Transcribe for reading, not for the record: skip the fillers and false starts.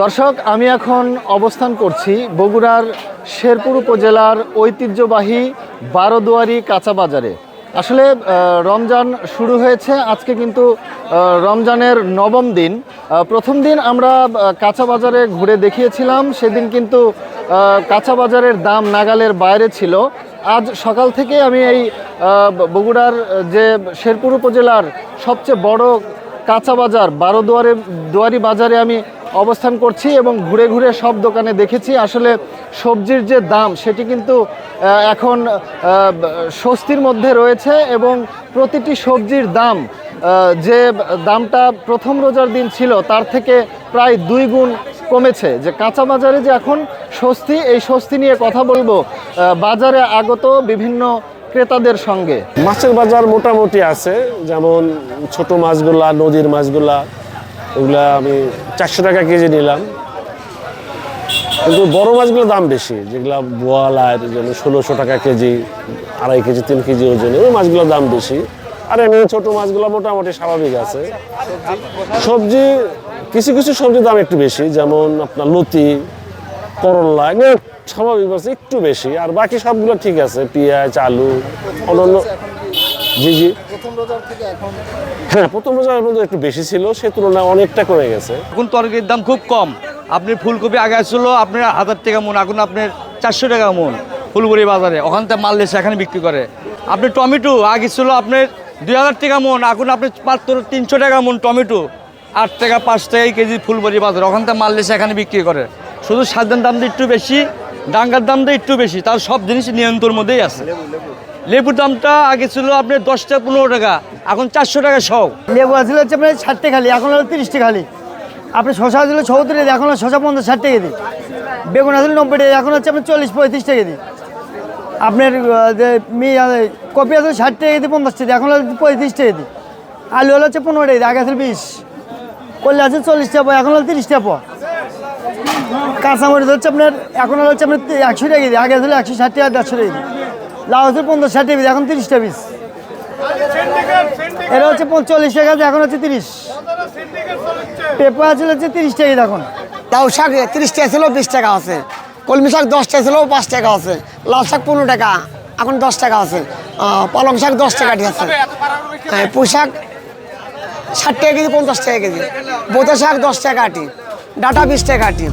দর্শক, আমি এখন অবস্থান করছি বগুড়ার শেরপুর উপজেলার ঐতিহ্যবাহী বারোদুয়ারি কাঁচা বাজারে। আসলে রমজান শুরু হয়েছে আজকে, কিন্তু রমজানের নবম দিন। প্রথম দিন আমরা কাঁচা বাজারে ঘুরে দেখিয়েছিলাম, সেদিন কিন্তু কাঁচা বাজারের দাম নাগালের বাইরে ছিল। আজ সকাল থেকে আমি এই বগুড়ার যে শেরপুর উপজেলার সবচেয়ে বড় কাঁচা বাজার বারোদুয়ারি বাজারে আমি অবস্থান করছি এবং ঘুরে ঘুরে সব দোকানে দেখেছি। আসলে সবজির যে দাম সেটি কিন্তু এখন স্বস্তির মধ্যে রয়েছে এবং প্রতিটি সবজির দাম যে দামটা প্রথম রোজার দিন ছিল তার থেকে প্রায় 2 গুণ কমেছে। যে কাঁচা বাজারে যে এখন স্বস্তি, এই স্বস্তি নিয়ে কথা বলবো বাজারে আগত বিভিন্ন ক্রেতাদের সঙ্গে। মাছের বাজার মোটামুটি আছে, যেমন ছোট মাছগুলা, নদীর মাছগুলা, ওগুলা আমি 400 টাকা কেজি নিলাম। কিন্তু বড় মাছগুলোর দাম বেশি, যেগুলা বোয়াল আর যেন 1600 টাকা কেজি, 2.5 কেজি 3 কেজি ওজনে, ওই মাছগুলোর দাম বেশি। আর এমনি ছোট মাছগুলো মোটামুটি স্বাভাবিক আছে। সবজি কিছু কিছু সবজির দাম একটু বেশি, যেমন আপনার লতি, করল্লা, এগুলো স্বাভাবিক আছে, একটু বেশি। আর বাকি সবগুলো ঠিক আছে, পেঁয়াজ, আলু, অন্যান্য। জি জি, হ্যাঁ, প্রথম রোজার মধ্যে একটু বেশি ছিল, সে তুলনায় অনেকটা কমে গেছে। এখন তরকারির দাম খুব কম। আপনি ফুলকপি আগে ছিল আপনার 1000 টাকা মন, এখন আপনার 400 টাকা মন ফুলগুড়ি বাজারে, ওখান থেকে মাল এসে এখানে বিক্রি করে। আপনি টমেটো আগে ছিল আপনার 2000 টাকা মন, এখন আপনি মাত্র 300 টাকা মন টমেটো, 8 টাকা 5 টাকা কেজি ফুলবাড়ি বাজারে, ওখান থেকে মাল এসে এখানে বিক্রি করে। শুধু সাজার দামটা একটু বেশি, ডাঙ্গার দামটা একটু বেশি, তার সব জিনিস নিয়ন্ত্রণের মধ্যেই আছে। লেবুর দামটা আগে ছিল আপনার 10 টাকা 15 টাকা, এখন 400 টাকা সহ। লেবু আসলে হচ্ছে আপনার 60 টাকা খালি, এখন হলো 30 টাকা খালি। আপনি শশা আসলে 70 টাকা, এখন হলো শশা 50-60 টাকা দিই। বেগুন আসলে 90 টাকা, এখন হচ্ছে আপনার 40-35 টাকা দিই। আপনার কপি আসলে 60 টাকা দিই, 50 টাকা দিই, এখন হলো 35 টাকা দিই। আলু হলো হচ্ছে 15 টাকা দিই, আগে আসলে 20। করলে আছে 40 টাকা, এখন হলো 30 টাকা। কাঁচামরিচ হচ্ছে আপনার এখন হচ্ছে আপনার 100 টাকা দিই, আগে আসলে 160 টাকা 150 টাকা দিই। লাউ হচ্ছে 50-60 টাকা, এখন 30 টাকা পিস। এটা হচ্ছে 40 টাকা, এখন হচ্ছে 30। পেঁপা আছে হচ্ছে 30 টাকা এখন। লাউ শাক 30 টাকা ছিল, 20 টাকা আছে। কলমি শাক 10 টাকা ছিল, 5 টাকা আছে। লাল শাক 15 টাকা, এখন 10 টাকা আছে। পালং শাক 10 টাকা আছে। পুঁই শাক 60 টাকা কেজি, 50 টাকা কেজি। বোঁতা শাক 10 টাকা আটি, ডাঁটা 20 টাকা আটি।